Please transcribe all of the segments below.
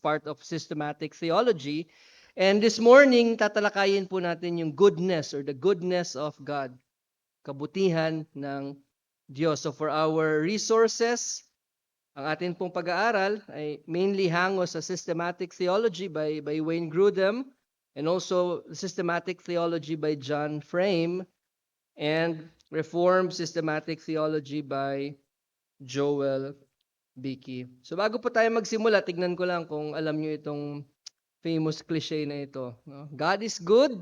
part of systematic theology. And this morning, tatalakayin po natin yung goodness or the goodness of God, kabutihan ng Diyos. So for our resources, ang atin pong pag-aaral ay mainly hango sa systematic theology by Wayne Grudem and also systematic theology by John Frame and Reformed systematic theology by Joel Beeke. So bago po tayo magsimula, tignan ko lang kung alam niyo itong famous cliche na ito. No? God is good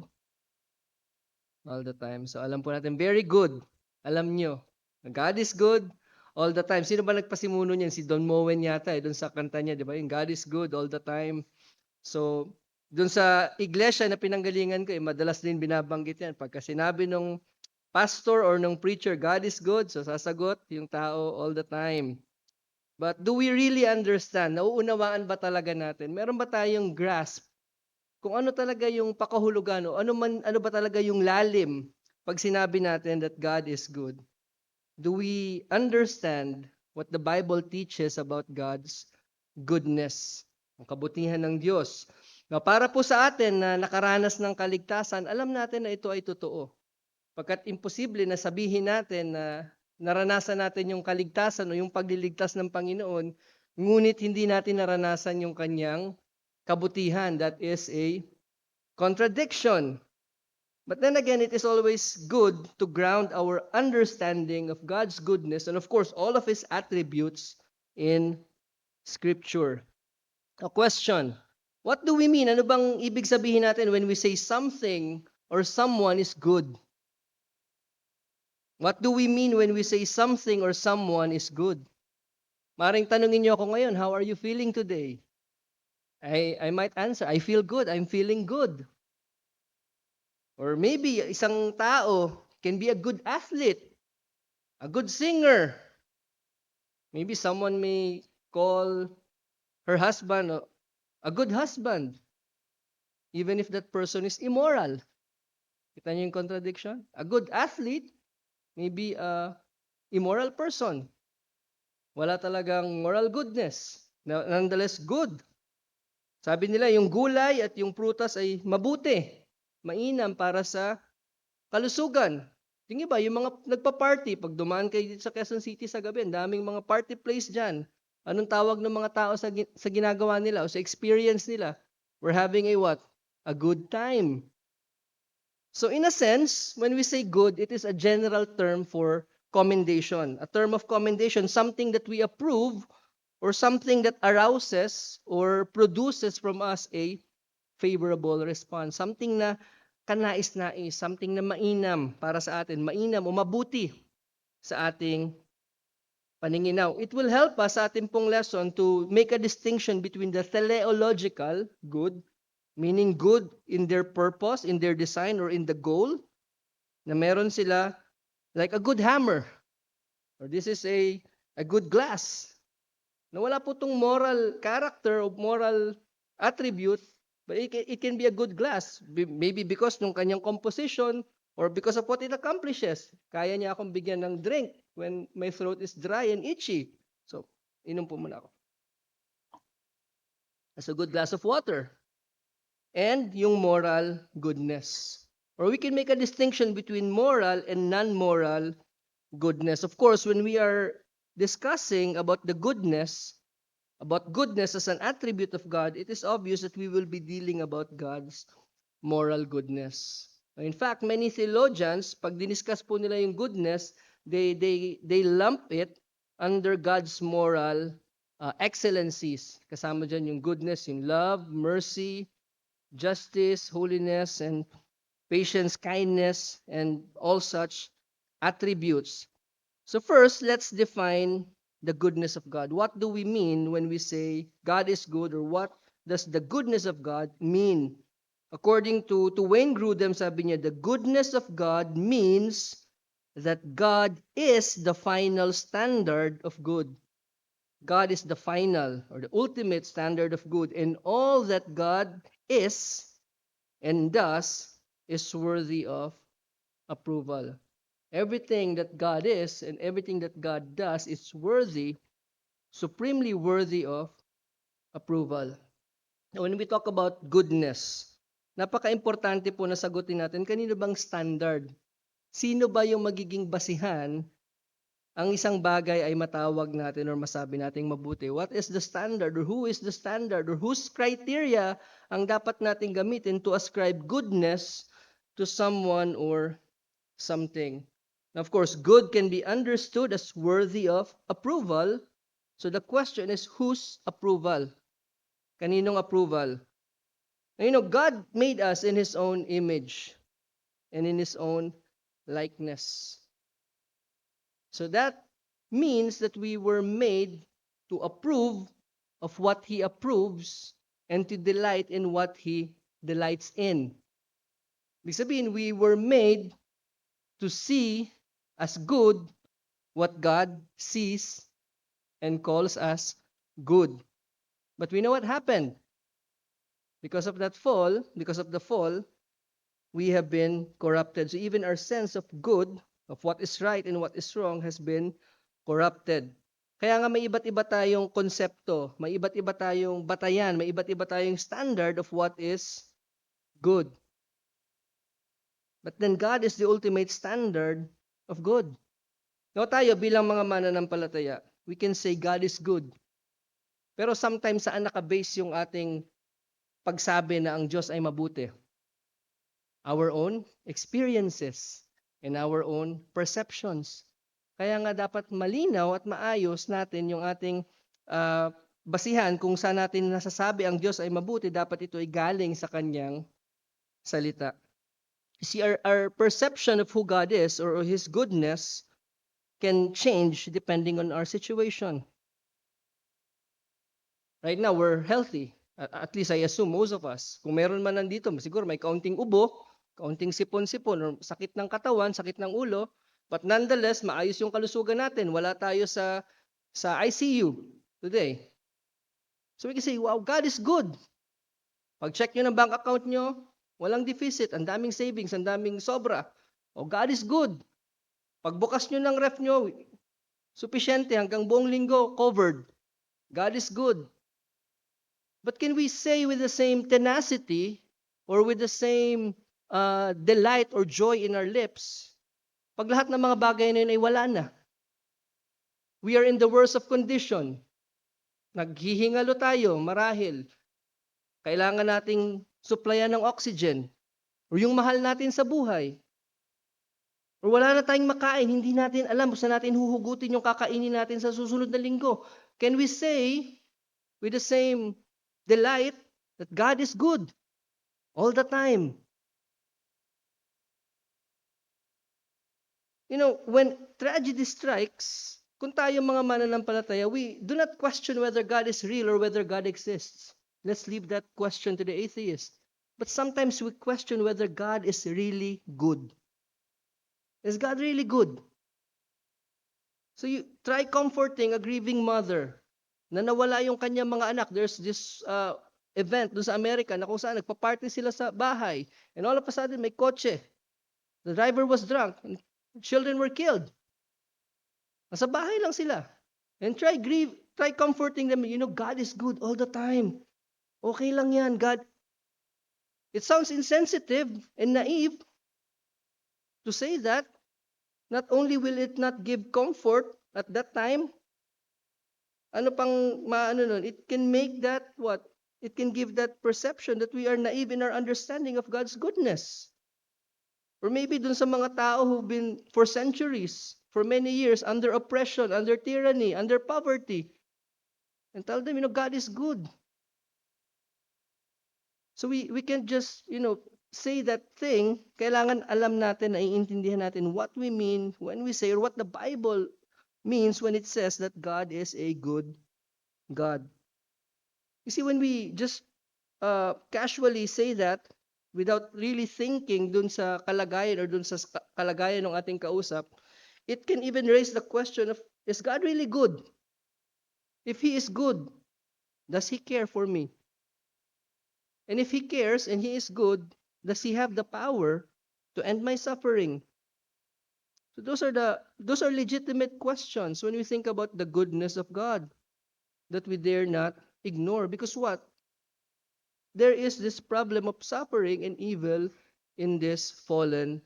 all the time. So alam po natin, very good. Alam niyo, God is good all the time. Sino ba nagpasimuno niyan? Si Don Moen yata, doon sa kanta niya, di ba? Yung God is good all the time. So, doon sa iglesia na pinanggalingan ko, madalas din binabanggit yan. Pagka sinabi nung pastor or nung preacher, God is good, so sasagot yung tao all the time. But do we really understand? Nauunawaan ba talaga natin? Meron ba tayong grasp kung ano talaga yung pakahulugan o ano ba talaga yung lalim pag sinabi natin that God is good? Do we understand what the Bible teaches about God's goodness, ang kabutihan ng Diyos? Now, para po sa atin na nakaranas ng kaligtasan, alam natin na ito ay totoo. Pagkat imposible na sabihin natin na naranasan natin yung kaligtasan o yung pagliligtas ng Panginoon, ngunit hindi natin naranasan yung kanyang kabutihan. That is a contradiction. But then again, it is always good to ground our understanding of God's goodness and of course, all of His attributes in Scripture. A question, what do we mean? Ano bang ibig sabihin natin when we say something or someone is good? What do we mean when we say something or someone is good? Maring tanungin niyo ako ngayon, how are you feeling today? I might answer, I feel good, I'm feeling good. Or maybe isang tao can be a good athlete, a good singer. Maybe someone may call her husband a good husband, even if that person is immoral. Kita niyo yung contradiction? A good athlete may be a immoral person. Wala talagang moral goodness. Nonetheless, good. Sabi nila, yung gulay at yung prutas ay mabuti, mainam para sa kalusugan. Yung iba, yung mga nagpa-party, pag dumaan kayo dito sa Quezon City sa gabi, daming mga party place dyan. Anong tawag ng mga tao sa ginagawa nila o sa experience nila? We're having a what? A good time. So in a sense, when we say good, it is a general term for commendation. A term of commendation, something that we approve or something that arouses or produces from us a favorable response. Something na kanais-nais, something na mainam para sa atin, mainam o mabuti sa ating paningin. Now, it will help us sa ating pong lesson to make a distinction between the teleological good, meaning good in their purpose, in their design, or in the goal, na meron sila like a good hammer, or this is a good glass, na wala po itong moral character o moral attribute, but it can be a good glass. Maybe because nung kanyang composition or because of what it accomplishes. Kaya niya akong bigyan ng drink when my throat is dry and itchy. So, inom po muna ako. That's a good glass of water. And yung moral goodness. Or we can make a distinction between moral and non-moral goodness. Of course, when we are discussing about goodness as an attribute of God, it is obvious that we will be dealing about God's moral goodness. In fact, many theologians, pag diniscuss po nila yung goodness, they lump it under God's moral excellencies. Kasama dyan yung goodness, yung love, mercy, justice, holiness, and patience, kindness, and all such attributes. So first, let's define the goodness of God. What do we mean when we say God is good, or what does the goodness of God mean? According to Wayne Grudem, sabi niya, the goodness of God means that God is the final standard of good. God is the final or the ultimate standard of good, and all that God is and does is worthy of approval. Everything that God is and everything that God does is worthy, supremely worthy of approval. When we talk about goodness, napaka-importante po na sagutin natin, kanino bang standard? Sino ba yung magiging basihan ang isang bagay ay matawag natin or masabi nating mabuti? What is the standard or who is the standard or whose criteria ang dapat nating gamitin to ascribe goodness to someone or something? Now, of course, good can be understood as worthy of approval. So the question is, whose approval? Kaninong approval? Now, God made us in His own image and in His own likeness. So that means that we were made to approve of what He approves and to delight in what He delights in. Ibig sabihin, we were made to see as good what God sees and calls us good. But we know what happened. Because of that fall, because of the fall, we have been corrupted. So even our sense of good, of what is right and what is wrong, has been corrupted. Kaya nga may iba't iba tayong konsepto, may iba't iba tayong batayan, may iba't iba tayong standard of what is good. But then God is the ultimate standard of good. Now tayo bilang mga mananampalataya, we can say God is good. Pero sometimes saan nakabase yung ating pagsabi na ang Diyos ay mabuti? Our own experiences and our own perceptions. Kaya nga dapat malinaw at maayos natin yung ating basihan kung saan natin nasasabi ang Diyos ay mabuti, dapat ito ay galing sa kanyang salita. See, our perception of who God is or His goodness can change depending on our situation. Right now, we're healthy. At least I assume most of us. Kung meron man nandito, siguro may kaunting ubo, kaunting sipon-sipon, or sakit ng katawan, sakit ng ulo, but nonetheless, maayos yung kalusugan natin. Wala tayo sa ICU today. So we can say, wow, God is good. Pag-check nyo ng bank account nyo, walang deficit, ang daming savings, ang daming sobra. Oh, God is good. Pagbukas nyo ng ref nyo, supisyente hanggang buong linggo, covered. God is good. But can we say with the same tenacity or with the same delight or joy in our lips, pag lahat ng mga bagay na yun ay wala na? We are in the worst of condition. Naghihingalo tayo, marahil. Kailangan nating supplyan ng oxygen. Or yung mahal natin sa buhay. Or wala na tayong makain, hindi natin alam kung saan natin huhugutin yung kakainin natin sa susunod na linggo. Can we say with the same delight that God is good all the time? You know, when tragedy strikes, kung tayo mga mananampalataya, we do not question whether God is real or whether God exists. Let's leave that question to the atheist. But sometimes we question whether God is really good. Is God really good? So you try comforting a grieving mother na nawala yung kanyang mga anak. There's this event doon sa Amerika na kung saan nagpa-party sila sa bahay. And all of a sudden, may kotse. The driver was drunk. And children were killed. Nasa bahay lang sila. And try comforting them. You know, God is good all the time. Okay lang yan, God. It sounds insensitive and naive to say that. Not only will it not give comfort at that time, ano pang maano nun? It can make that what? It can give that perception that we are naive in our understanding of God's goodness. Or maybe dun sa mga tao who've been for centuries, for many years, under oppression, under tyranny, under poverty. And tell them, you know, God is good. So we can't just, you know, say that thing. Kailangan alam natin, naiintindihan natin what we mean when we say, or what the Bible means when it says that God is a good God. You see, when we just casually say that without really thinking dun sa kalagayan or dun sa kalagayan ng ating kausap, it can even raise the question of, is God really good? If He is good, does He care for me? And if He cares and He is good, does He have the power to end my suffering? So those are legitimate questions when we think about the goodness of God that we dare not ignore. Because what? there is this problem of suffering and evil in this fallen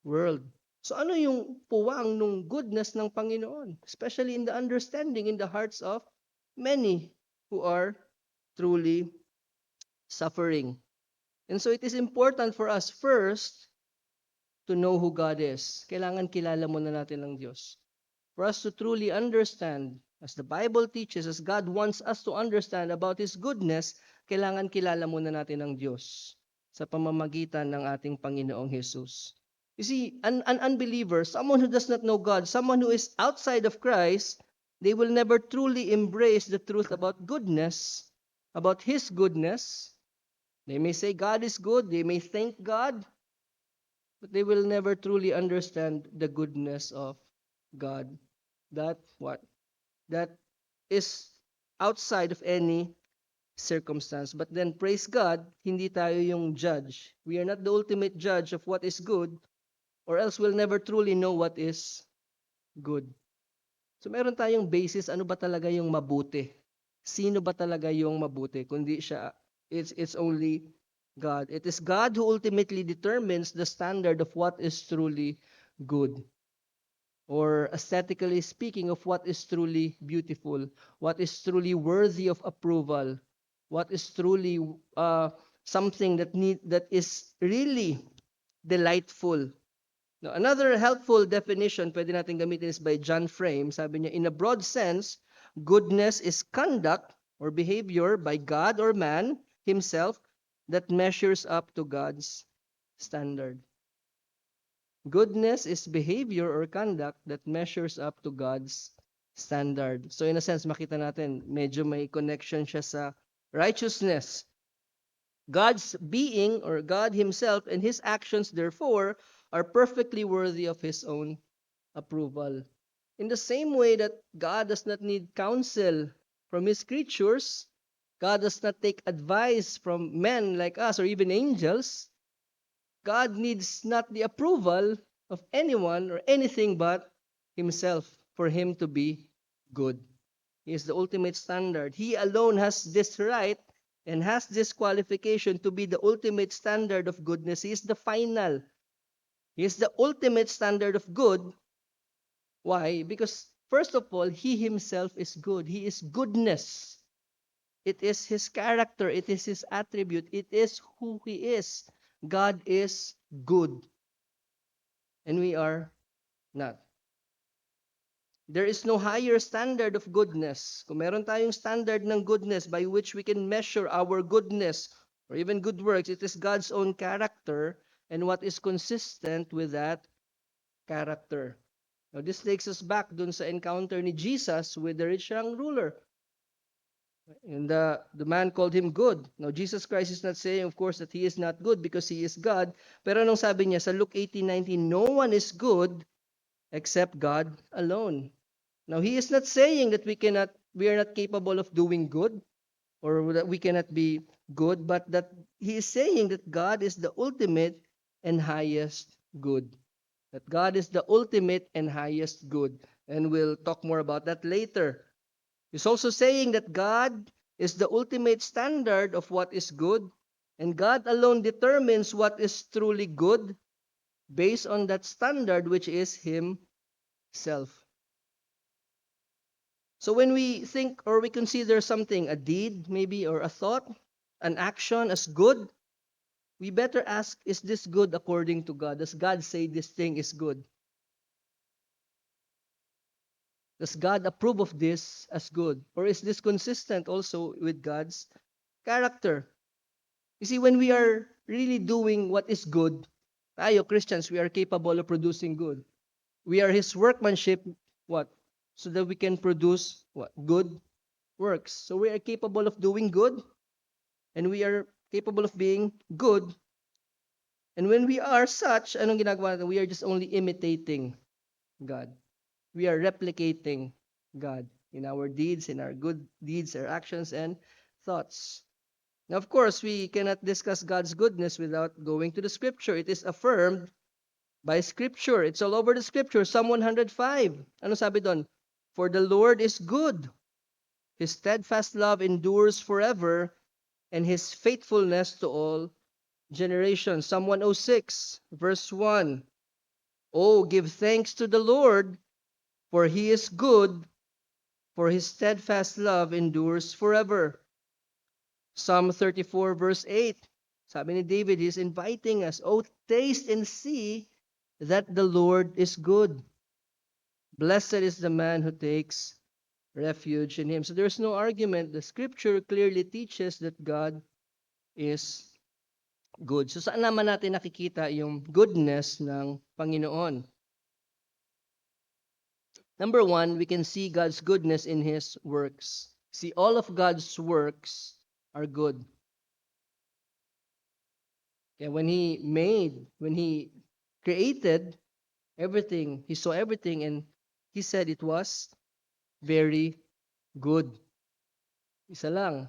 world. So ano yung puwang nung goodness ng Panginoon? Especially in the understanding in the hearts of many who are truly suffering. And so it is important for us first to know who God is. Kailangan kilala muna natin ang Diyos. For us to truly understand, as the Bible teaches, as God wants us to understand about His goodness, kailangan kilala muna natin ang Diyos sa pamamagitan ng ating Panginoong Jesus. You see, an unbeliever, someone who does not know God, someone who is outside of Christ, they will never truly embrace the truth about goodness, about His goodness. They may say God is good, they may thank God, but they will never truly understand the goodness of God. That what? That is outside of any circumstance. But then praise God, hindi tayo yung judge. We are not the ultimate judge of what is good, or else we'll never truly know what is good. So meron tayong basis, ano ba talaga yung mabuti? Sino ba talaga yung mabuti? Kundi siya, it's only God. It is God who ultimately determines the standard of what is truly good. Or aesthetically speaking, of what is truly beautiful, what is truly worthy of approval, what is truly something that is really delightful. Now, another helpful definition pwede natin gamitin is by John Frame. Sabi niya, in a broad sense, goodness is conduct or behavior by God or man himself that measures up to God's standard. Goodness is behavior or conduct that measures up to God's standard. So in a sense, makita natin, medyo may connection siya sa righteousness. God's being or God Himself and His actions, therefore, are perfectly worthy of His own approval. In the same way that God does not need counsel from His creatures, God does not take advice from men like us or even angels, God needs not the approval of anyone or anything but Himself for Him to be good. He is the ultimate standard. He alone has this right and has this qualification to be the ultimate standard of goodness. He is the final. He is the ultimate standard of good. Why? Because first of all, He Himself is good. He is goodness. It is His character. It is His attribute. It is who He is. God is good. And we are not. There is no higher standard of goodness. Kung meron tayong standard ng goodness by which we can measure our goodness or even good works, it is God's own character and what is consistent with that character. Now, this takes us back dun sa encounter ni Jesus with the rich young ruler. And the man called him good. Now, Jesus Christ is not saying, of course, that he is not good because he is God. Pero anong sabi niya sa Luke 18:19, no one is good except God alone. Now, he is not saying that we are not capable of doing good or that we cannot be good, but that he is saying that God is the ultimate and highest good. That God is the ultimate and highest good. And we'll talk more about that later. He's also saying that God is the ultimate standard of what is good, and God alone determines what is truly good based on that standard, which is Himself. So when we think or we consider something, a deed maybe, or a thought, an action as good, we better ask, is this good according to God? Does God say this thing is good? Does God approve of this as good? Or is this consistent also with God's character? You see, when we are really doing what is good, tayo Christians, we are capable of producing good. We are His workmanship, what? So that we can produce what? Good works. So we are capable of doing good, and we are capable of being good. And when we are such, anong ginagawa natin? We are just only imitating God. We are replicating God in our deeds, in our good deeds, our actions, and thoughts. Now, of course, we cannot discuss God's goodness without going to the Scripture. It is affirmed by Scripture. It's all over the Scripture. Psalm 105. Ano sabi doon? For the Lord is good. His steadfast love endures forever, and his faithfulness to all generations. Psalm 106, verse 1. Oh, give thanks to the Lord, for he is good, for his steadfast love endures forever. Psalm 34, verse 8. Sabi ni David, he's inviting us, oh, taste and see that the Lord is good. Blessed is the man who takes refuge in him. So there's no argument. The scripture clearly teaches that God is good. So saan naman natin nakikita yung goodness ng Panginoon? Number one, we can see God's goodness in His works. See, all of God's works are good. Okay, when He created everything, He saw everything and He said it was very good. Isa lang.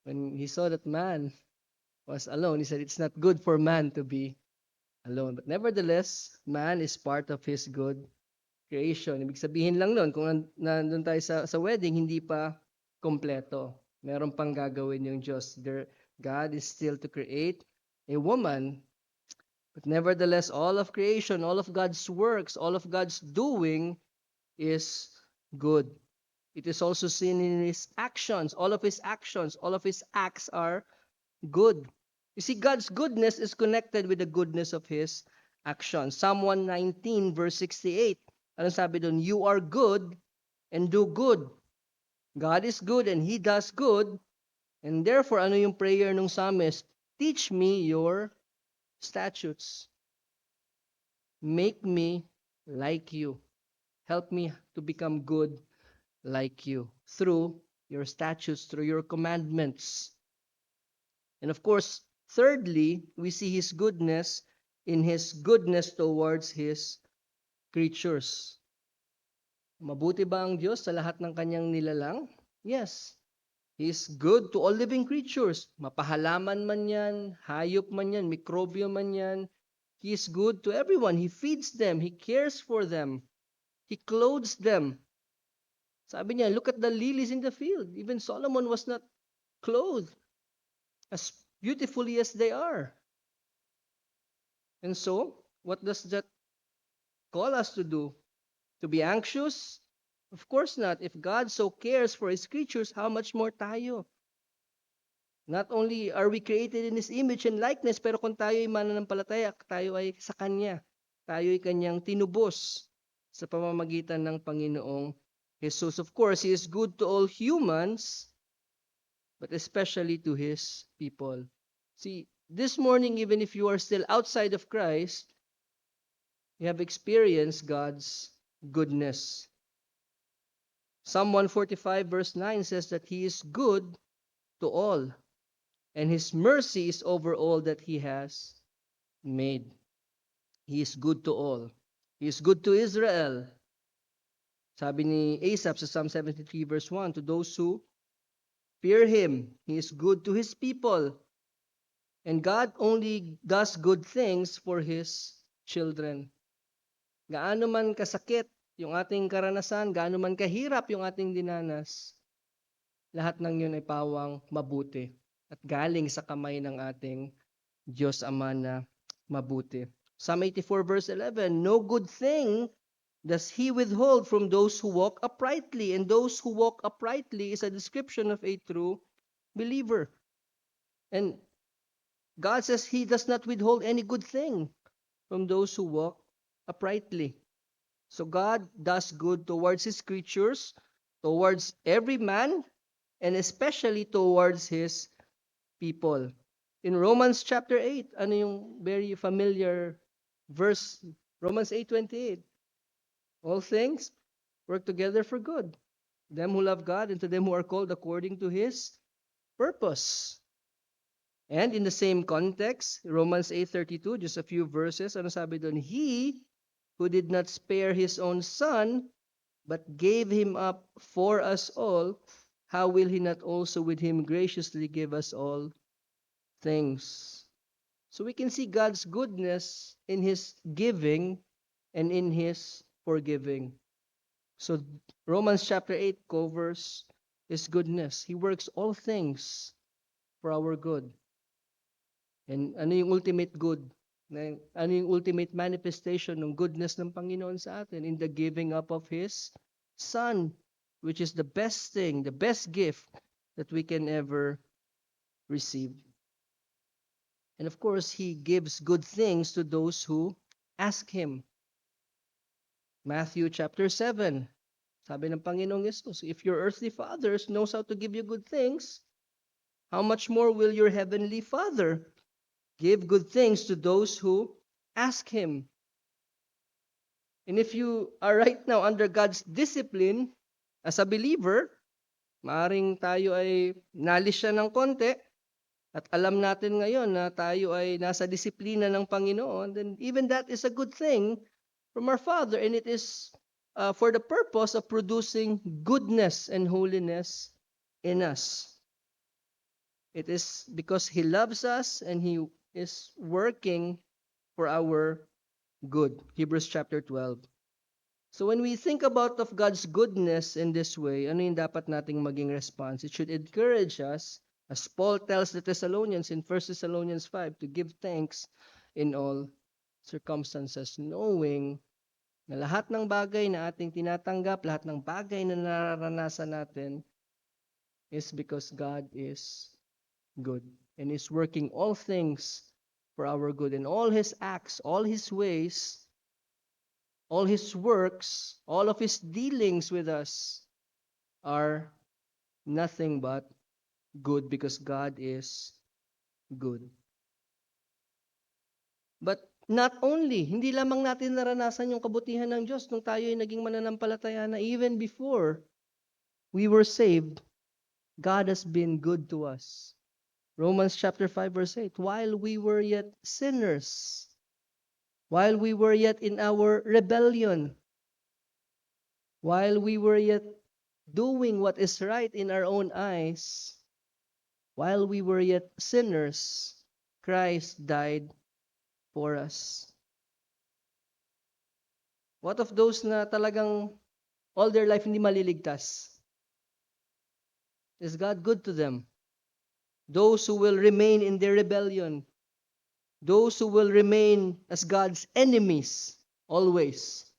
When He saw that man was alone, He said it's not good for man to be alone. But nevertheless, man is part of His good creation. Ibig sabihin lang nun, kung nandun tayo sa wedding, hindi pa kompleto. Meron pang gagawin yung Diyos. God is still to create a woman, but nevertheless, all of creation, all of God's works, all of God's doing is good. It is also seen in His actions. All of His actions, all of His acts are good. You see, God's goodness is connected with the goodness of His actions. Psalm 119, verse 68. Ano sabi doon? You are good and do good. God is good and He does good. And therefore, ano yung prayer ng psalmist? Teach me your statutes. Make me like you. Help me to become good like you through your statutes, through your commandments. And of course, thirdly, we see His goodness in His goodness towards His creatures. Mabuti ba ang Diyos sa lahat ng kanyang nilalang? Yes. He is good to all living creatures. Mapahalaman man yan, hayop man yan, mikrobyo man yan. He is good to everyone. He feeds them. He cares for them. He clothes them. Sabi niya, look at the lilies in the field. Even Solomon was not clothed as beautifully as they are. And so, what does that call us to do? To be anxious? Of course not. If God so cares for His creatures, how much more tayo? Not only are we created in His image and likeness, pero kung tayo ay mananampalataya, tayo ay sa Kanya. Tayo ay Kanyang tinubos sa pamamagitan ng Panginoong Jesus. Of course, He is good to all humans, but especially to His people. See, this morning, even if you are still outside of Christ, you have experienced God's goodness. Psalm 145 verse 9 says that He is good to all, and His mercy is over all that He has made. He is good to all. He is good to Israel. Sabi ni Asaph sa Psalm 73 verse 1, to those who fear Him, He is good to His people. And God only does good things for His children. Gaano man kasakit yung ating karanasan, gaano man kahirap yung ating dinanas, lahat ng yun ay pawang mabuti at galing sa kamay ng ating Diyos Ama na mabuti. Psalm 84 verse 11, no good thing does He withhold from those who walk uprightly, and those who walk uprightly is a description of a true believer. And God says He does not withhold any good thing from those who walk uprightly. So God does good towards His creatures, towards every man, and especially towards His people. In Romans chapter 8, ano yung very familiar verse? Romans 8:28. All things work together for good. Them who love God and to them who are called according to His purpose. And in the same context, Romans 8:32, just a few verses, ano sabi doon? He who did not spare His own Son, but gave Him up for us all, how will He not also with Him graciously give us all things? So we can see God's goodness in His giving and in His forgiving. So Romans chapter 8 covers is goodness. He works all things for our good. And ano yung ultimate good? Ano yung ultimate manifestation ng goodness ng Panginoon sa atin? In the giving up of His Son, which is the best thing, the best gift that we can ever receive. And of course, He gives good things to those who ask Him. Matthew chapter 7, sabi ng Panginoong Yesus, if your earthly fathers knows how to give you good things, how much more will your heavenly Father give good things to those who ask Him? And if you are right now under God's discipline as a believer, maaring tayo ay nalis siya ng konti at alam natin ngayon na tayo ay nasa disiplina ng Panginoon, then even that is a good thing from our Father, and it is for the purpose of producing goodness and holiness in us. It is because He loves us and He is working for our good. Hebrews chapter 12. So when we think about of God's goodness in this way, ano yung dapat nating maging response? It should encourage us, as Paul tells the Thessalonians in 1 Thessalonians 5, to give thanks in all circumstances, knowing na lahat ng bagay na ating tinatanggap, lahat ng bagay na nararanasan natin is because God is good and is working all things for our good, and all His acts, all His ways, all His works, all of His dealings with us are nothing but good because God is good. But not only, hindi lamang natin naranasan yung kabutihan ng Diyos nung tayo ay naging mananampalataya na, even before we were saved, God has been good to us. Romans chapter 5 verse 8, while we were yet sinners, while we were yet in our rebellion, while we were yet doing what is right in our own eyes, while we were yet sinners, Christ died for us. What of those na talagang all their life hindi maliligtas? Is God good to them? Those who will remain in their rebellion, those who will remain as God's enemies always.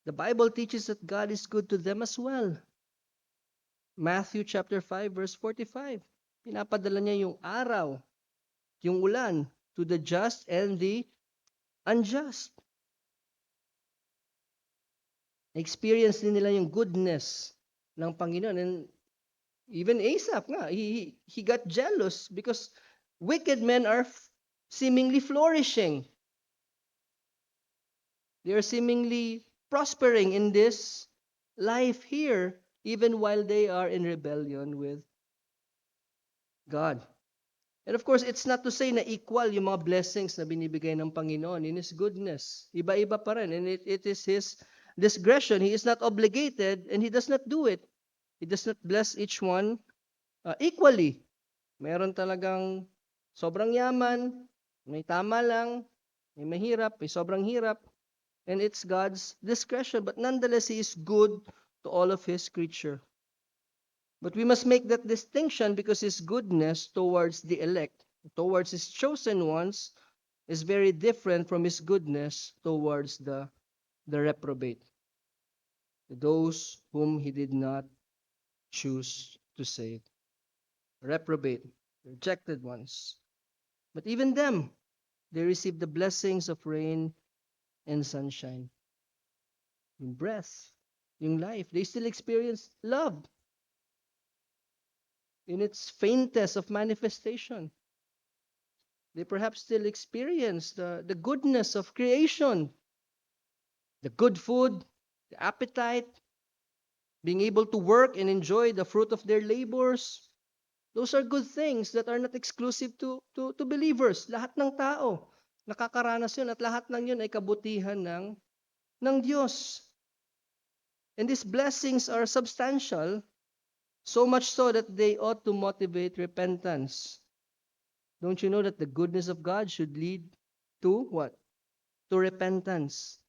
The Bible teaches that God is good to them as well. Matthew chapter 5 verse 45. Pinapadala niya yung araw, yung ulan, to the just and the unjust. Experience din nila yung goodness ng Panginoon. And even Asaph nga, he got jealous because wicked men are seemingly flourishing. They are seemingly prospering in this life here, even while they are in rebellion with God. And of course, it's not to say na equal yung mga blessings na binibigay ng Panginoon in His goodness. Iba-iba pa rin. And it is His discretion. He is not obligated and He does not do it. He does not bless each one equally. Meron talagang sobrang yaman, may tama lang, may mahirap, may sobrang hirap. And it's God's discretion. But nonetheless, He is good to all of His creature. But we must make that distinction because His goodness towards the elect, towards His chosen ones, is very different from His goodness towards the reprobate, those whom He did not choose to save. Reprobate, rejected ones. But even them, they receive the blessings of rain and sunshine. Yung breath, yung life, they still experience love in its faintest of manifestation. They perhaps still experience the goodness of creation, the good food, the appetite, being able to work and enjoy the fruit of their labors. Those are good things that are not exclusive to believers. Lahat ng tao nakakaranas yun, at lahat ng yun ay kabutihan ng Diyos. And these blessings are substantial, so much so that they ought to motivate repentance. Don't you know that the goodness of God should lead to what? To repentance.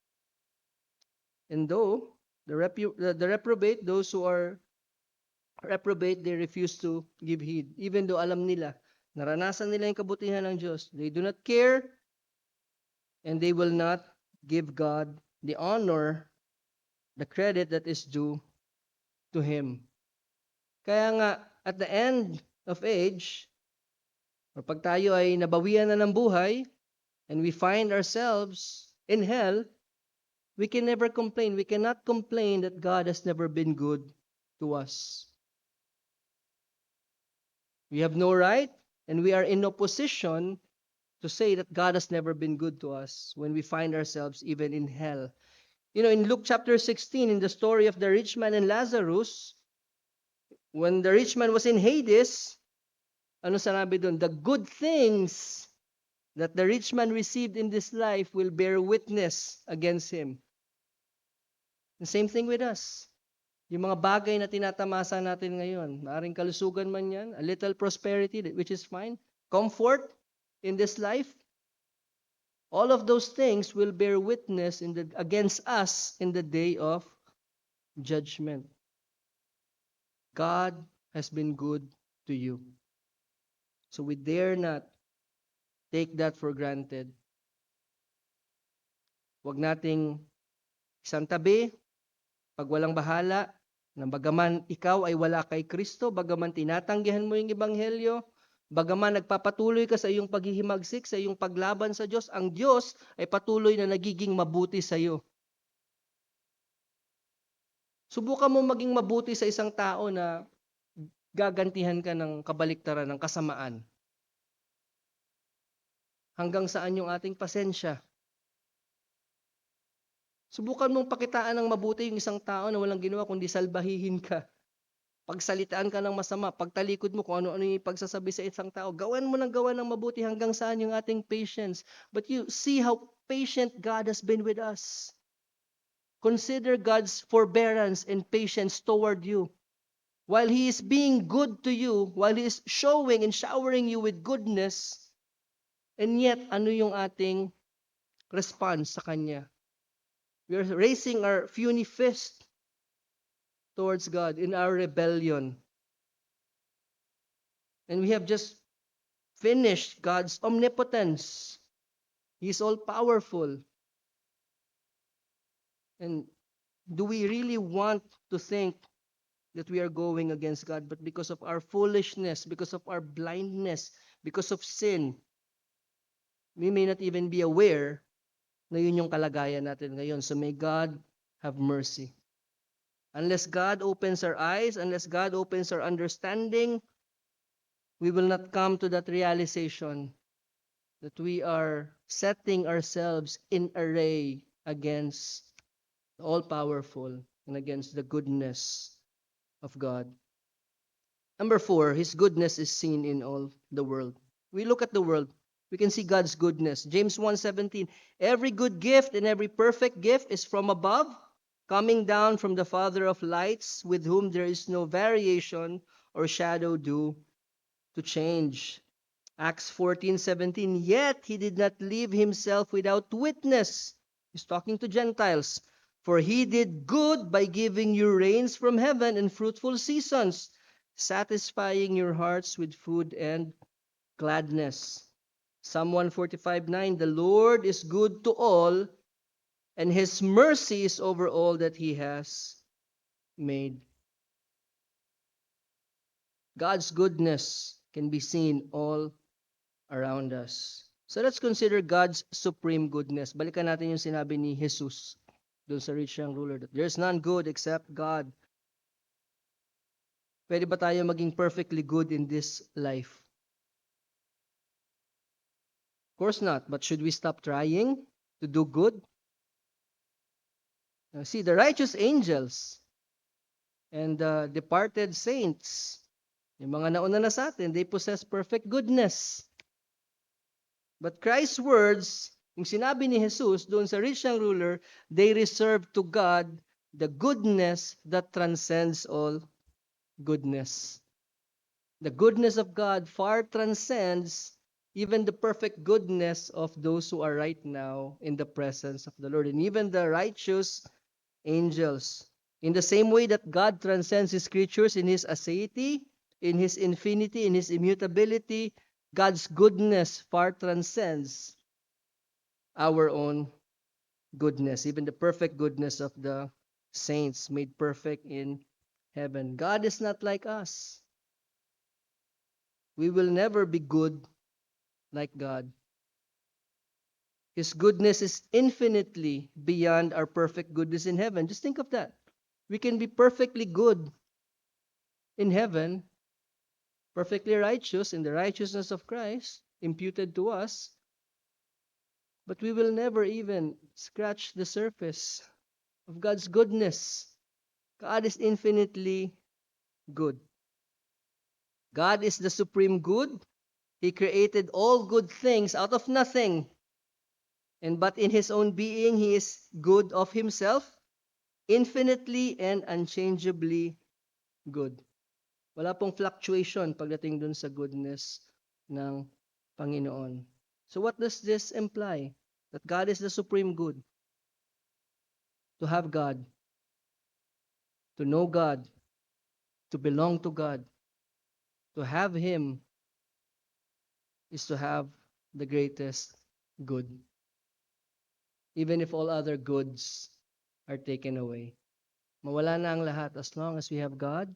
And though the reprobate, those who are reprobate, they refuse to give heed. Even though alam nila, naranasan nila yung kabutihan ng Diyos, they do not care, and they will not give God the honor, the credit that is due to Him. Kaya nga, at the end of age, or pag tayo ay nabawian na ng buhay, and we find ourselves in hell, we can never complain. We cannot complain that God has never been good to us. We have no right, and we are in no position to say that God has never been good to us when we find ourselves even in hell. You know, in Luke chapter 16, in the story of the rich man and Lazarus, when the rich man was in Hades, ano sanabi doon? The good things that the rich man received in this life will bear witness against him. The same thing with us. Yung mga bagay na tinatamasa natin ngayon, maaaring kalusugan man yan, a little prosperity, which is fine, comfort in this life, all of those things will bear witness against us in the day of judgment. God has been good to you. So we dare not take that for granted. Huwag nating isang tabi, pag walang bahala, na bagaman ikaw ay wala kay Kristo, bagaman tinatanggihan mo yung ebanghelyo, bagaman nagpapatuloy ka sa iyong paghihimagsik, sa iyong paglaban sa Diyos, ang Diyos ay patuloy na nagiging mabuti sa iyo. Subukan mo maging mabuti sa isang tao na gagantihan ka ng kabaliktaran, ng kasamaan. Hanggang saan yung ating pasensya? Subukan mong pakitaan ng mabuti yung isang tao na walang ginawa kundi salbahihin ka. Pagsalitaan ka ng masama, pagtalikod mo kung ano-ano yung pagsasabi sa isang tao, gawan mo ng mabuti hanggang saan yung ating patience. But you see how patient God has been with us. Consider God's forbearance and patience toward you. While He is being good to you, while He is showing and showering you with goodness, and yet, ano yung ating response sa Kanya? We are raising our puny fist towards God in our rebellion. And we have just finished God's omnipotence. He's all-powerful. And do we really want to think that we are going against God? But because of our foolishness, because of our blindness, because of sin, we may not even be aware na yun yung kalagayan natin ngayon. So may God have mercy. Unless God opens our eyes, unless God opens our understanding, we will not come to that realization that we are setting ourselves in array against the all-powerful and against the goodness of God. Number 4, His goodness is seen in all the world. We look at the world, we can see God's goodness. James 1:17, every good gift and every perfect gift is from above, coming down from the Father of lights, with whom there is no variation or shadow due to change. Acts 14:17, yet He did not leave Himself without witness. He's talking to Gentiles. For He did good by giving you rains from heaven and fruitful seasons, satisfying your hearts with food and gladness. Psalm 145:9, the Lord is good to all, and His mercy is over all that He has made. God's goodness can be seen all around us. So let's consider God's supreme goodness. Balikan natin yung sinabi ni Jesus doon sa rich young ruler. There's none good except God. Pwede ba tayo maging perfectly good in this life? Of course not. But should we stop trying to do good? Now, see, the righteous angels and the departed saints, yung mga nauna na sa atin, they possess perfect goodness. But Christ's words, yung sinabi ni Jesus doon sa rich young ruler, they reserve to God the goodness that transcends all goodness. The goodness of God far transcends even the perfect goodness of those who are right now in the presence of the Lord. And even the righteous angels. In the same way that God transcends His creatures in His aseity, in His infinity, in His immutability, God's goodness far transcends our own goodness, even the perfect goodness of the saints made perfect in heaven. God is not like us. We will never be good like God. His goodness is infinitely beyond our perfect goodness in heaven. Just think of that. We can be perfectly good in heaven, perfectly righteous in the righteousness of Christ imputed to us, but we will never even scratch the surface of God's goodness. God is infinitely good. God is the supreme good. He created all good things out of nothing. And but in his own being, he is good of himself, infinitely and unchangeably good. Wala pong fluctuation pagdating dun sa goodness ng Panginoon. So what does this imply? That God is the supreme good. To have God, to know God, to belong to God, to have Him is to have the greatest good. Even if all other goods are taken away. Mawala na ang lahat as long as we have God,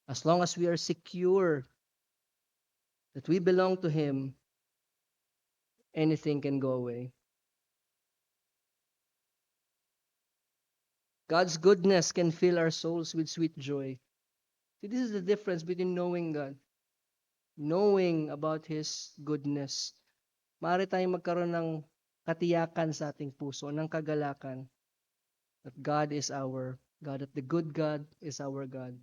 as long as we are secure that we belong to Him, anything can go away. God's goodness can fill our souls with sweet joy. See, this is the difference between knowing God, knowing about His goodness. Maaari tayong magkaroon ng katiyakan sa ating puso, ng kagalakan, that God is our God, that the good God is our God.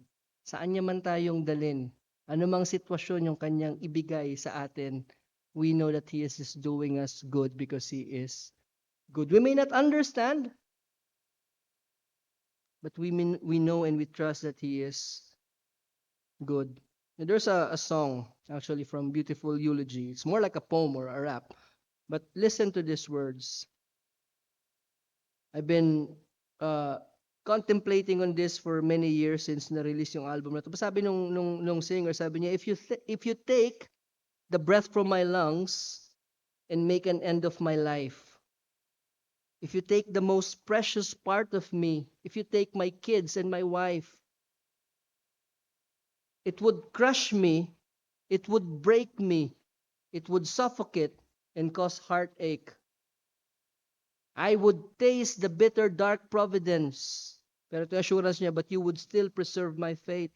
Saan niya man tayong dalin, anumang sitwasyon yung kanyang ibigay sa atin, we know that He is just doing us good because He is good. We may not understand, but we know and we trust that He is good. And there's a song actually from Beautiful Eulogy. It's more like a poem or a rap. But listen to these words. I've been uh, contemplating on this for many years since na-release yung album na to. Sabi nung singer, sabi niya, if you take the breath from my lungs and make an end of my life, if you take the most precious part of me, if you take my kids and my wife, it would crush me, it would break me, it would suffocate and cause heartache. I would taste the bitter dark providence. Pero ito assurance niya, but you would still preserve my faith.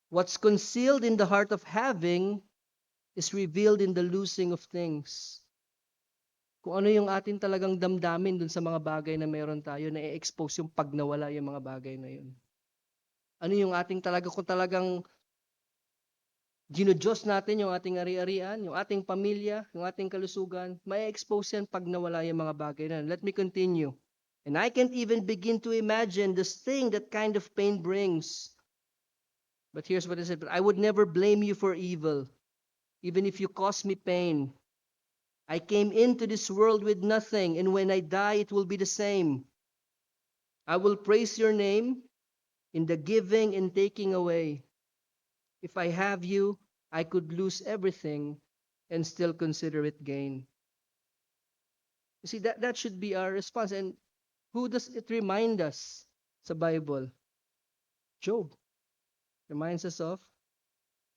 What's concealed in the heart of having is revealed in the losing of things. Kung ano yung atin talagang damdamin dun sa mga bagay na meron tayo, na i-expose yung pag nawala yung mga bagay na yun. Ano yung ating talaga, kung talagang ginudiyos natin yung ating ari-arian, yung ating pamilya, yung ating kalusugan, may expose yan pag nawala yung mga bagay na. Let me continue. And I can't even begin to imagine the sting that kind of pain brings. But here's what I said, but I would never blame you for evil, even if you cause me pain. I came into this world with nothing, and when I die, it will be the same. I will praise your name in the giving and taking away. If I have you, I could lose everything and still consider it gain. You see, that should be our response. And who does it remind us sa Bible? Job. Reminds us of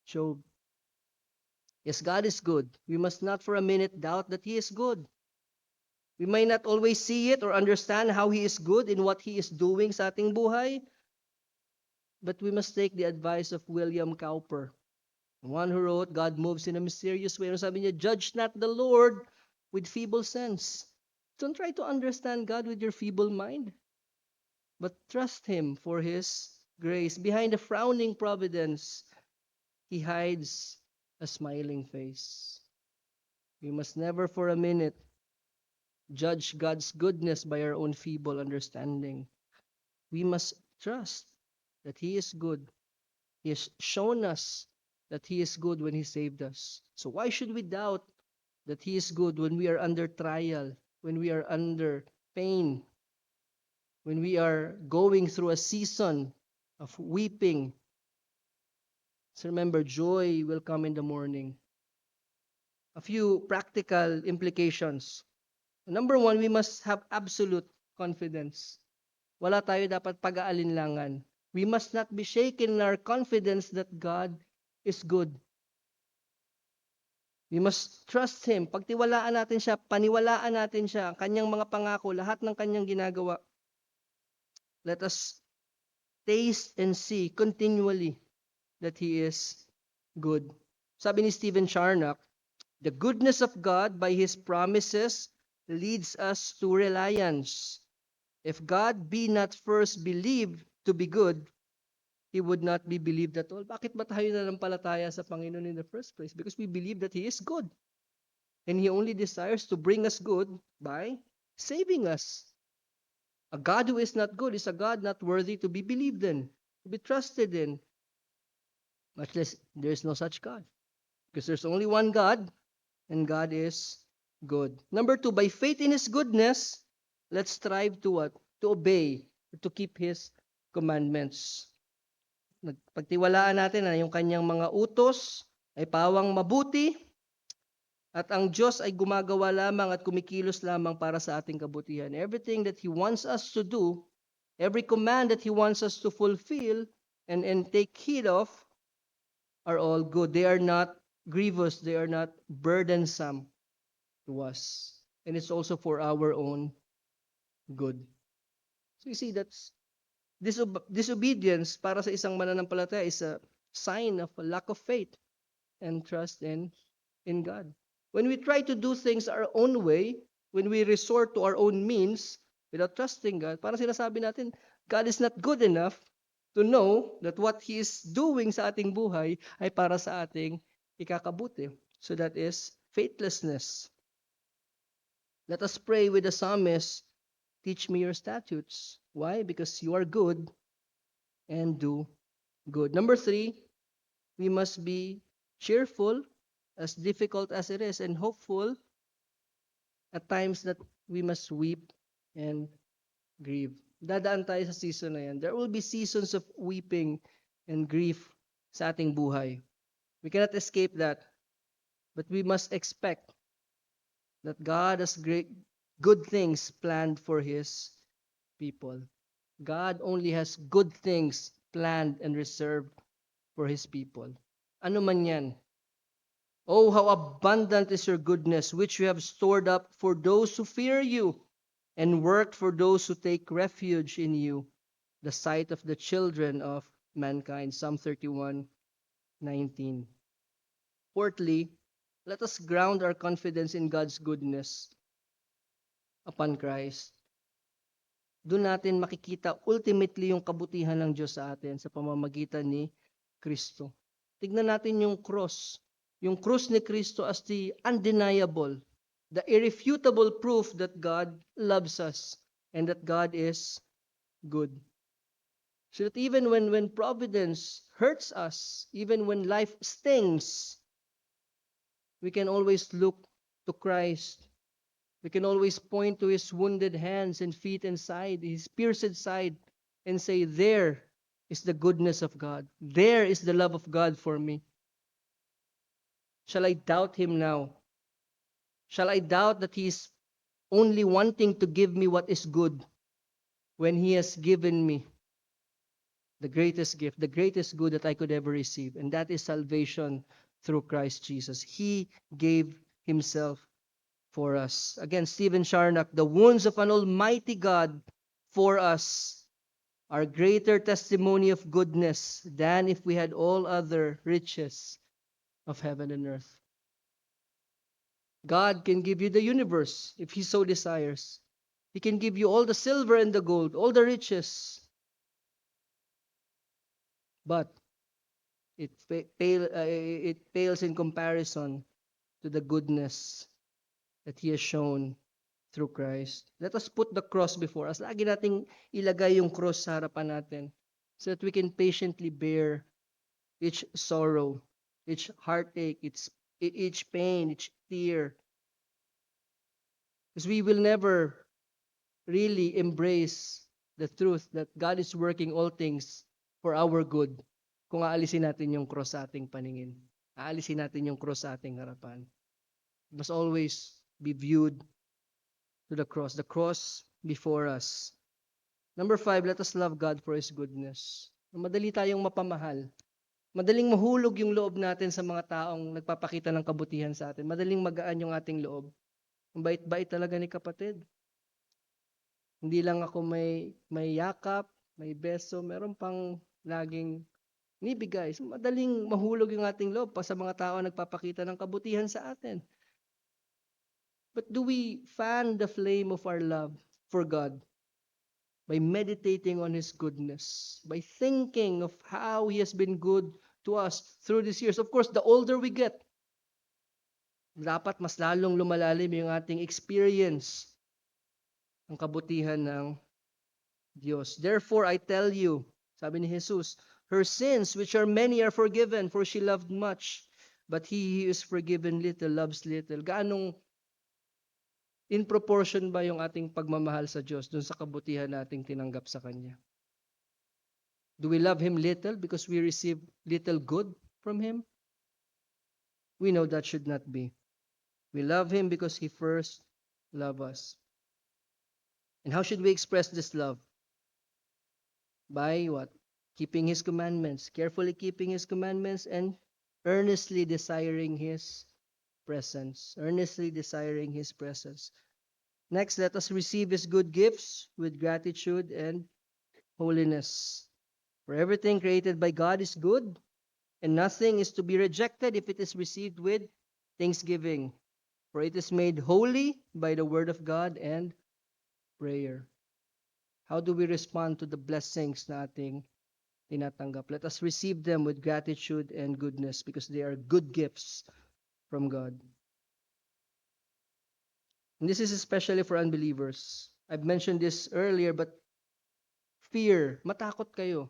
Job. Yes, God is good. We must not for a minute doubt that He is good. We may not always see it or understand how He is good in what He is doing sa ating buhay, but we must take the advice of William Cowper, one who wrote, God moves in a mysterious way. Ano sabi niya, judge not the Lord with feeble sense. Don't try to understand God with your feeble mind, but trust Him for His grace. Behind a frowning providence, He hides a smiling face. We must never for a minute judge God's goodness by our own feeble understanding. We must trust that He is good. He has shown us that He is good when He saved us. So why should we doubt that He is good when we are under trial, when we are under pain, when we are going through a season of weeping, so remember, joy will come in the morning. A few practical implications. Number one, we must have absolute confidence. Wala tayo dapat pag-aalinlangan. We must not be shaken in our confidence that God is good. We must trust Him. Pagtiwalaan natin siya, paniwalaan natin siya, kanyang mga pangako, lahat ng kanyang ginagawa. Let us taste and see continually that He is good. Sabi ni Stephen Charnock, the goodness of God by His promises leads us to reliance. If God be not first believed to be good, He would not be believed at all. Bakit ba tayo nanampalataya sa Panginoon in the first place? Because we believe that He is good. And He only desires to bring us good by saving us. A God who is not good is a God not worthy to be believed in, to be trusted in. Much less, there is no such God. Because there's only one God, and God is good. Number two, by faith in His goodness, let's strive to what? To obey, to keep His commandments. Pagtiwalaan natin na yung kanyang mga utos ay pawang mabuti at ang Diyos ay gumagawa lamang at kumikilos lamang para sa ating kabutihan. Everything that He wants us to do, every command that He wants us to fulfill and take heed of are all good. They are not grievous. They are not burdensome to us. And it's also for our own good. So you see, that's disobedience para sa isang mananampalataya is a sign of a lack of faith and trust in God. When we try to do things our own way, when we resort to our own means without trusting God, parang sinasabi natin, God is not good enough to know that what He is doing sa ating buhay ay para sa ating ikakabuti. So that is faithlessness. Let us pray with the psalmist, teach me your statutes. Why? Because you are good and do good. Number three, we must be cheerful, as difficult as it is, and hopeful at times that we must weep and grieve. Dadaan tayo sa season na yan. There will be seasons of weeping and grief sa ating buhay. We cannot escape that. But we must expect that God has great good things planned for His people. God only has good things planned and reserved for His people. Ano man yan. Oh, how abundant is your goodness, which you have stored up for those who fear you, and worked for those who take refuge in you, the sight of the children of mankind. Psalm 31:19. Fourthly, let us ground our confidence in God's goodness upon Christ. Doon natin makikita ultimately yung kabutihan ng Diyos sa atin sa pamamagitan ni Kristo. Tignan natin yung cross. Yung cross ni Kristo as the undeniable, the irrefutable proof that God loves us and that God is good. So that even when providence hurts us, even when life stings, we can always look to Christ. We can always point to His wounded hands and feet and side, His pierced side, and say, there is the goodness of God. There is the love of God for me. Shall I doubt Him now? Shall I doubt that He is only wanting to give me what is good when He has given me the greatest gift, the greatest good that I could ever receive, and that is salvation through Christ Jesus. He gave Himself for us. Again, Stephen Charnock, the wounds of an almighty God for us are greater testimony of goodness than if we had all other riches of heaven and earth. God can give you the universe if He so desires. He can give you all the silver and the gold, all the riches. But it pales in comparison to the goodness that He has shown through Christ. Let us put the cross before us. Lagi nating ilagay yung cross sa harapan natin so that we can patiently bear each sorrow, each heartache, each pain, each tear. Because we will never really embrace the truth that God is working all things for our good kung aalisin natin yung cross sa ating paningin. Aalisin natin yung cross sa ating harapan. It must always be viewed to the cross before us. Number 5, let us love God for His goodness. Madali tayong mapamahal. Madaling mahulog yung loob natin sa mga taong nagpapakita ng kabutihan sa atin. Madaling magaan yung ating loob. Ang bait-bait talaga ni kapatid. Hindi lang ako may yakap, may beso, meron pang laging nibigay. So, madaling mahulog yung ating loob pa sa mga tao nagpapakita ng kabutihan sa atin. But do we fan the flame of our love for God by meditating on His goodness, by thinking of how He has been good to us through these years? Of course, the older we get, dapat mas lalong lumalalim yung ating experience ng kabutihan ng Diyos. Therefore, I tell you, sabi ni Jesus, her sins, which are many, are forgiven, for she loved much. But he who is forgiven little loves little. Gaanong in proportion ba yung ating pagmamahal sa Diyos dun sa kabutihan nating tinanggap sa Kanya? Do we love Him little because we receive little good from Him? We know that should not be. We love Him because He first loved us. And how should we express this love? By what? Keeping His commandments, carefully keeping His commandments, and earnestly desiring His presence. Earnestly desiring His presence. Next, let us receive His good gifts with gratitude and holiness. For everything created by God is good, and nothing is to be rejected if it is received with thanksgiving. For it is made holy by the word of God and prayer. How do we respond to the blessings na ating tinatanggap? Let us receive them with gratitude and goodness because they are good gifts from God. And this is especially for unbelievers. I've mentioned this earlier, but fear, matakot kayo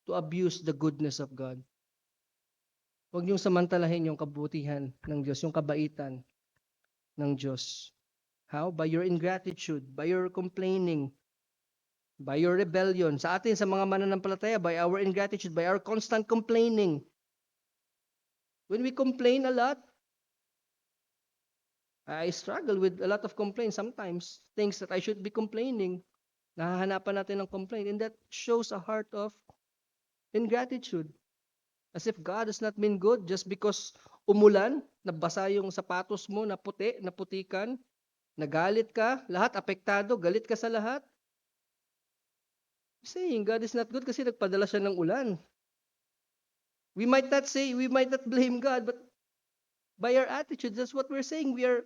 to abuse the goodness of God. Huwag niyong samantalahin yung kabutihan ng Diyos, yung kabaitan ng Diyos. How? By your ingratitude, by your complaining, by your rebellion. Sa atin, sa mga mananampalataya, by our ingratitude, by our constant complaining. When we complain a lot, I struggle with a lot of complaints sometimes, things that I should be complaining. Nahahanapan natin ng complaint, and that shows a heart of ingratitude. As if God has not been good just because umulan, nabasa yung sapatos mo, naputi, naputikan, nagalit ka, lahat apektado, galit ka sa lahat. Saying God is not good kasi nagpadala siya ng ulan. We might not blame God, but by our attitude, that's what we're saying. We are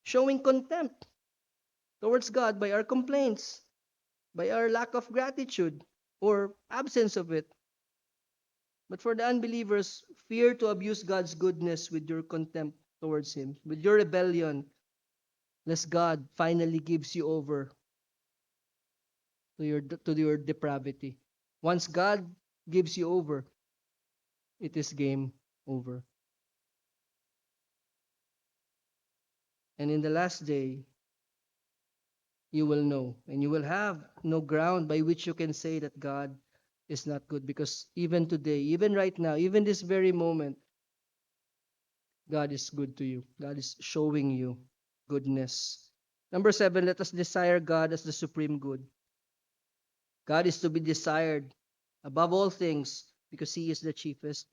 showing contempt towards God by our complaints, by our lack of gratitude or absence of it. But for the unbelievers, fear to abuse God's goodness with your contempt towards Him, with your rebellion, lest God finally gives you over to your depravity. Once God gives you over, it is game over. And in the last day, you will know, and you will have no ground by which you can say that God is not good. Because even today, even right now, even this very moment, God is good to you. God is showing you goodness. Number 7, let us desire God as the supreme good. God is to be desired above all things because He is the chiefest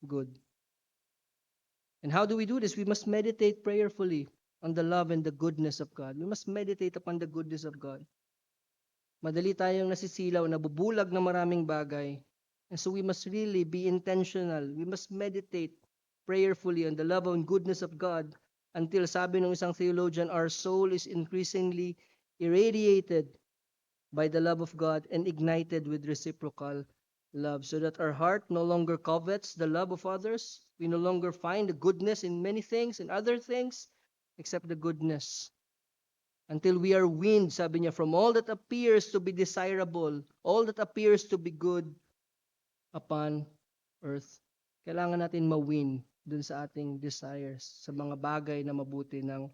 good. And how do we do this? We must meditate prayerfully on the love and the goodness of God. We must meditate upon the goodness of God. Madali tayong nasisilaw, nabubulag na maraming bagay. And so we must really be intentional. We must meditate prayerfully on the love and goodness of God until, sabi ng isang theologian, our soul is increasingly irradiated by the love of God and ignited with reciprocal love, so that our heart no longer covets the love of others. We no longer find the goodness in many things and other things except the goodness. Until we are weaned, sabi niya, from all that appears to be desirable, all that appears to be good upon earth. Kailangan natin ma-win dun sa ating desires, sa mga bagay na mabuti ng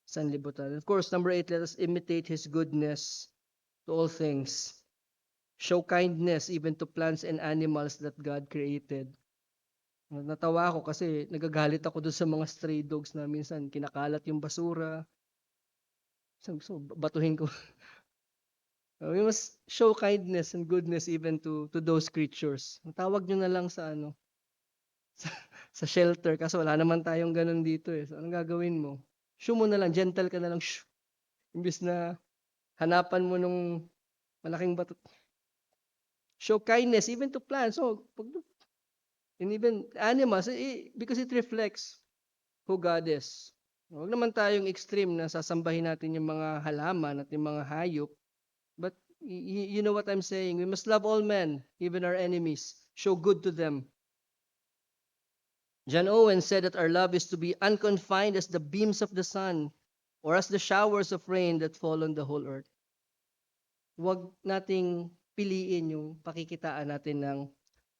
sanlibutan. Of course, number 8, let us imitate His goodness to all things. Show kindness even to plants and animals that God created. Natawa ako kasi nagagalit ako doon sa mga stray dogs na minsan kinakalat yung basura. So batuhin ko. We must show kindness and goodness even to those creatures. Tawag nyo na lang sa ano, sa, sa shelter kasi wala naman tayong ganun dito eh. So anong gagawin mo? Shoo mo na lang, gentle ka na lang. Shoo. Imbis na hanapan mo nung malaking bato. Show kindness even to plants. So, and even animals, because it reflects who God is. Huwag naman tayong extreme na sasambahin natin yung mga halaman at yung mga hayop. But you know what I'm saying? We must love all men, even our enemies. Show good to them. John Owen said that our love is to be unconfined as the beams of the sun or as the showers of rain that fall on the whole earth. Huwag nating piliin yung pakikitaan natin ng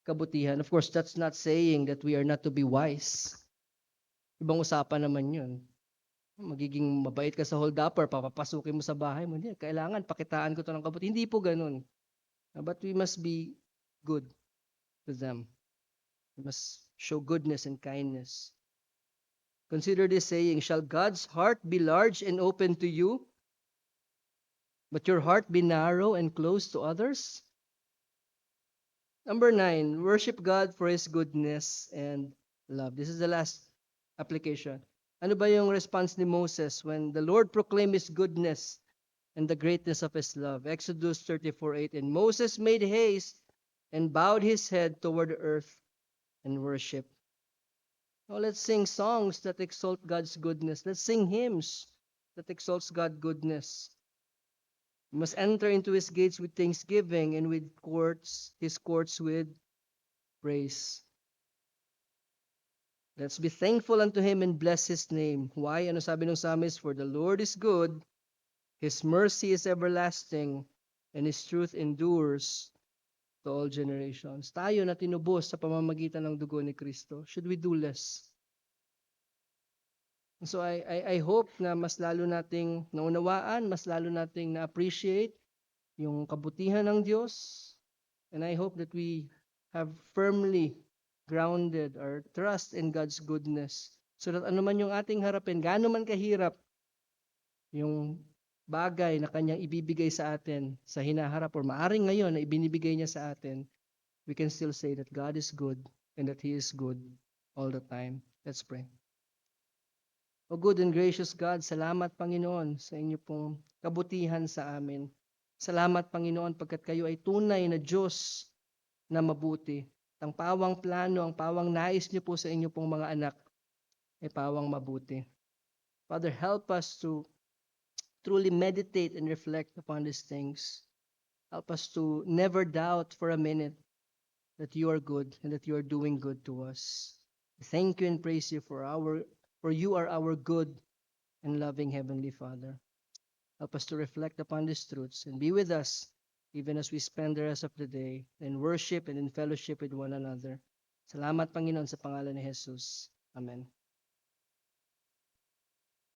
kabutihan. Of course, that's not saying that we are not to be wise. Ibang usapan naman yun. Magiging mabait ka sa hold-upper, papapasukin mo sa bahay mo. Hindi, kailangan pakitaan ko to ng kabuti. Hindi po ganun. But we must be good to them. We must show goodness and kindness. Consider this saying, shall God's heart be large and open to you, but your heart be narrow and closed to others? Number 9, worship God for His goodness and love. This is the last application. Ano ba yung response ni Moses when the Lord proclaimed His goodness and the greatness of His love? Exodus 34:8. And Moses made haste and bowed his head toward the earth and worship. Now let's sing songs that exalt God's goodness. Let's sing hymns that exalts God's goodness. We must enter into His gates with thanksgiving and with His courts with praise. Let's be thankful unto Him and bless His name. Why? Ano sabi ng psalmist? For the Lord is good, His mercy is everlasting, and His truth endures to all generations. Tayo na tinubos sa pamamagitan ng dugo ni Kristo. Should we do less? So I hope na mas lalo nating naunawaan, mas lalo nating na-appreciate yung kabutihan ng Diyos. And I hope that we have firmly grounded our trust in God's goodness. So that ano man yung ating harapin, gaano man kahirap yung bagay na kanyang ibibigay sa atin sa hinaharap or maaring ngayon na ibinibigay niya sa atin, we can still say that God is good and that He is good all the time. Let's pray. O good and gracious God, salamat Panginoon sa inyo pong kabutihan sa amin. Salamat Panginoon pagkat kayo ay tunay na Diyos na mabuti. Ang pawang plano, ang pawang nais niyo po sa inyo pong mga anak ay pawang mabuti. Father, help us to truly meditate and reflect upon these things. Help us to never doubt for a minute that you are good and that you are doing good to us. Thank you and praise you for you are our good and loving Heavenly Father. Help us to reflect upon these truths and be with us even as we spend the rest of the day in worship and in fellowship with one another. Salamat Panginoon sa pangalan ni Jesus. Amen.